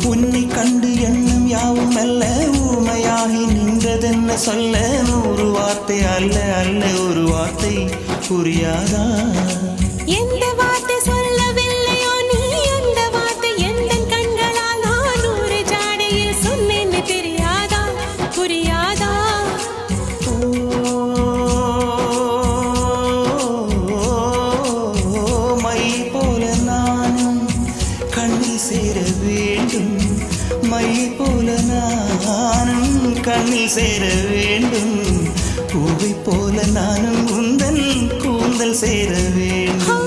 உன்னை கண்டு எண்ணம் யாவும் அல்ல ஊமையாகி நின்றதென்ன சொல்ல 100 வார்த்தை அல்ல அல்ல ஒரு வார்த்தை புரியாதா எந்த வார்த்தை சொல்லவில்லையோ நீ அந்த வார்த்தை எந்த கண்களால் நான் ஒரு ஜாடையில் சொன்னேன்னு தெரியாதா புரியாதா மை போல நானும் கண்ணில் சேர வேண்டும் மை போல நானும் கண்ணில் சேர வேண்டும் பூவை போல நானும் உந்தன் கூந்தல் சேர வேண்டும்